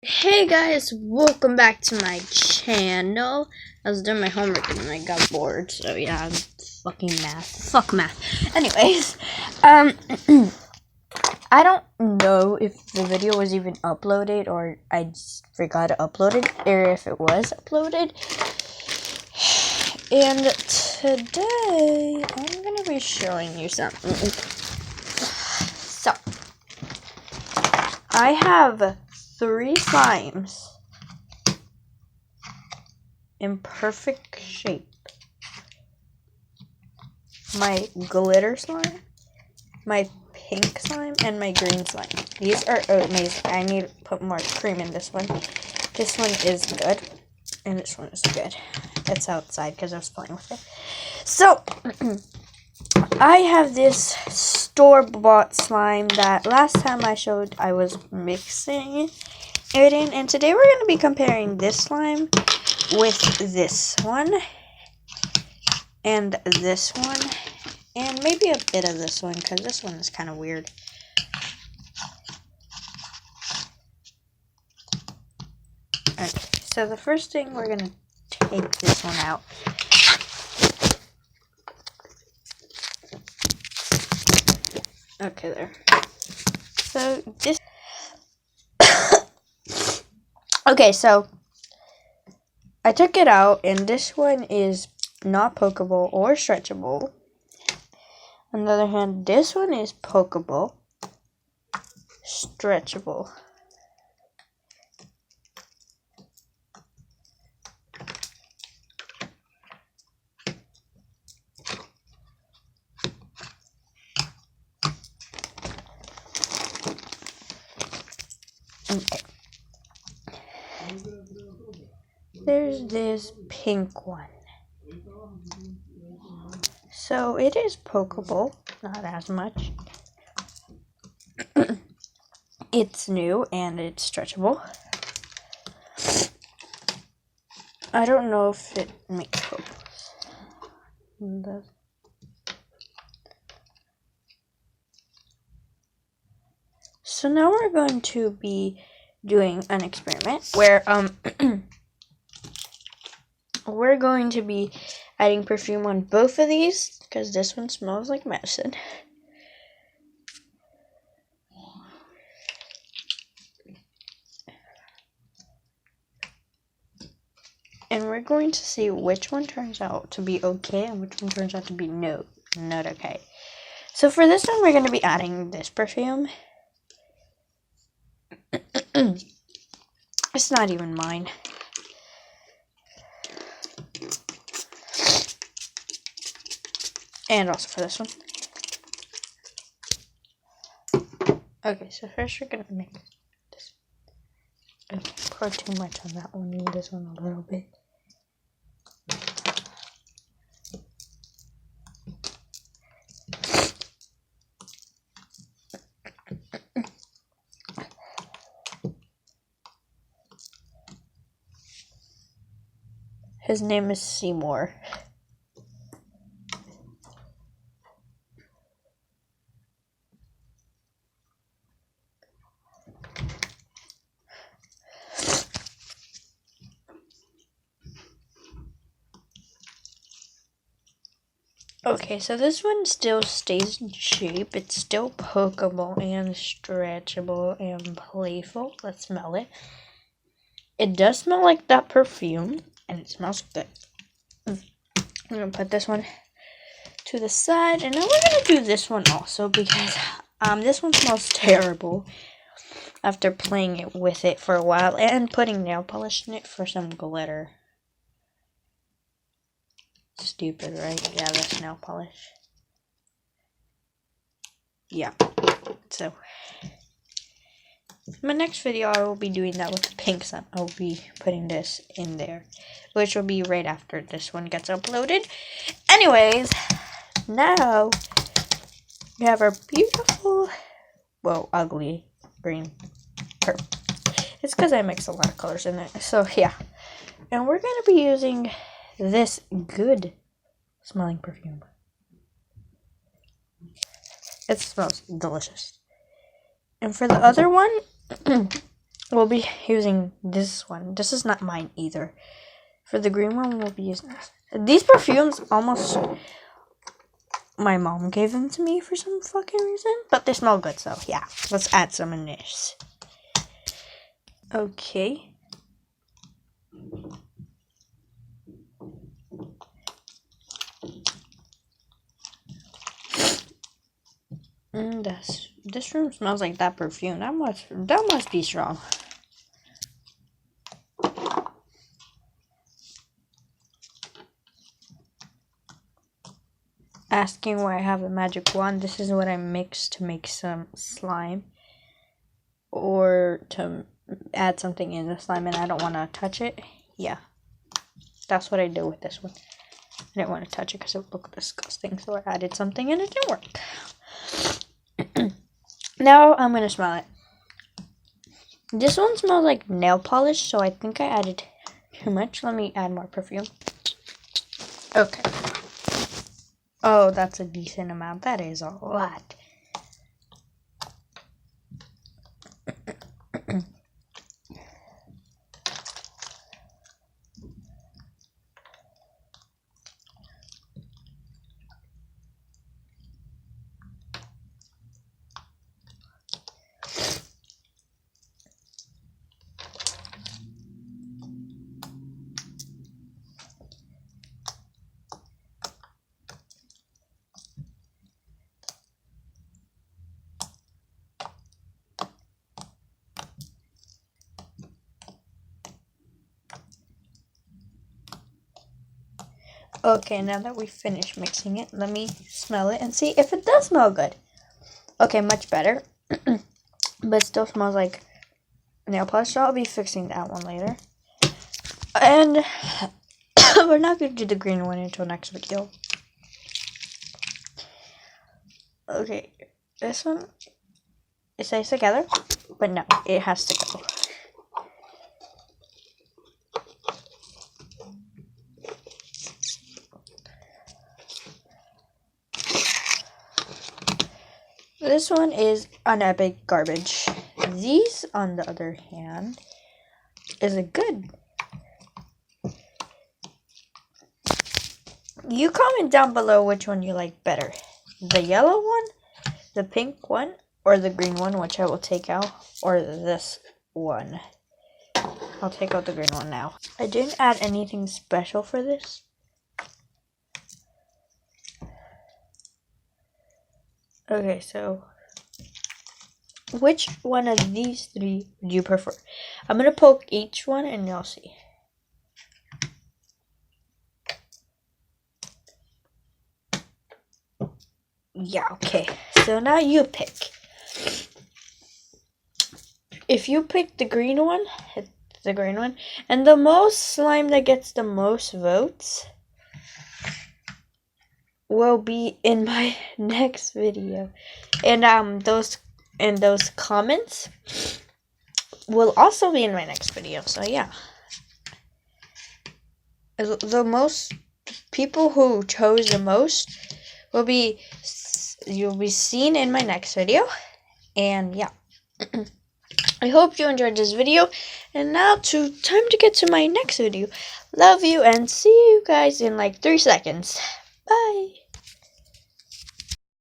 Hey guys, welcome back to my channel. I was doing my homework and I got bored, so yeah, fucking math. Fuck math. Anyways, I don't know if the video was even uploaded or I just forgot to upload it, or if it was uploaded. And today, I'm gonna be showing you something. So, I have 3 slimes in perfect shape. My glitter slime, my pink slime, and my green slime. These are amazing. I need to put more cream in this one. This one is good, and this one is good. It's outside because I was playing with it. So, I have this store-bought slime that last time I showed I was mixing it in, and today we're going to be comparing this slime with this one and this one and maybe a bit of this one because this one is kind of weird. Okay, so the first thing, we're going to take this one out. Okay, there. So this okay, so I took it out, and this one is not pokeable or stretchable. On the other hand, this one is pokeable, stretchable. Okay. There's this pink one. So it is pokeable, not as much. It's new and it's stretchable. I don't know if it makes pokeballs. So now we're going to be doing an experiment where we're going to be adding perfume on both of these because this one smells like medicine. And we're going to see which one turns out to be okay and which one turns out to be not okay. So for this one, we're going to be adding this perfume. It's not even mine. And also for this one. Okay, so first we're going to make this. Okay, pour too much on that one. Need this one a little bit. His name is Seymour. Okay, so this one still stays in shape. It's still pokeable and stretchable and playful. Let's smell it. It does smell like that perfume, and it smells good. I'm gonna put this one to the side, and then we're gonna do this one also because this one smells terrible after playing it with it for a while and putting nail polish in it for some glitter. Stupid, right? Yeah, that's nail polish. Yeah. So, in my next video, I will be doing that with the pink slime. I'll be putting this in there, which will be right after this one gets uploaded. Anyways, now we have our beautiful, well, ugly green purple. It's because I mix a lot of colors in it. So, yeah. And we're going to be using this good smelling perfume. It smells delicious. And for the other one, we'll be using this one. This is not mine either. For the green one, we'll be using this. These perfumes almost, my mom gave them to me for some fucking reason, but they smell good, so yeah, let's add some in this. Okay. This room smells like that perfume. That must be strong. Asking why I have a magic wand. This is what I mix to make some slime, or to add something in the slime, and I don't want to touch it. Yeah, that's what I do with this one. I didn't want to touch it because it would look disgusting, so I added something and it didn't work. Now I'm gonna smell it. This one smells like nail polish, so I think I added too much. Let me add more perfume. Okay. Oh, that's a decent amount. That is a lot. Okay, now that we finished mixing it, let me smell it and see if it does smell good. Okay, much better. But it still smells like nail polish, so I'll be fixing that one later. And we're not going to do the green one until next video. Okay, this one, it stays together, but no, it has to go. This one is an epic garbage. These, on the other hand, is a good. You comment down below which one you like better. The yellow one, the pink one, or the green one, which I will take out, or this one. I'll take out the green one now. I didn't add anything special for this. Okay, so which one of these three do you prefer? I'm gonna poke each one and you'll see. Yeah, okay. So now you pick. If you pick the green one, it's the green one. And the most slime that gets the most votes will be in my next video. And those comments will also be in my next video. So yeah. The most people who chose the most you'll be seen in my next video. And yeah. I hope you enjoyed this video. And now time to get to my next video. Love you and see you guys in like 3 seconds. Bye.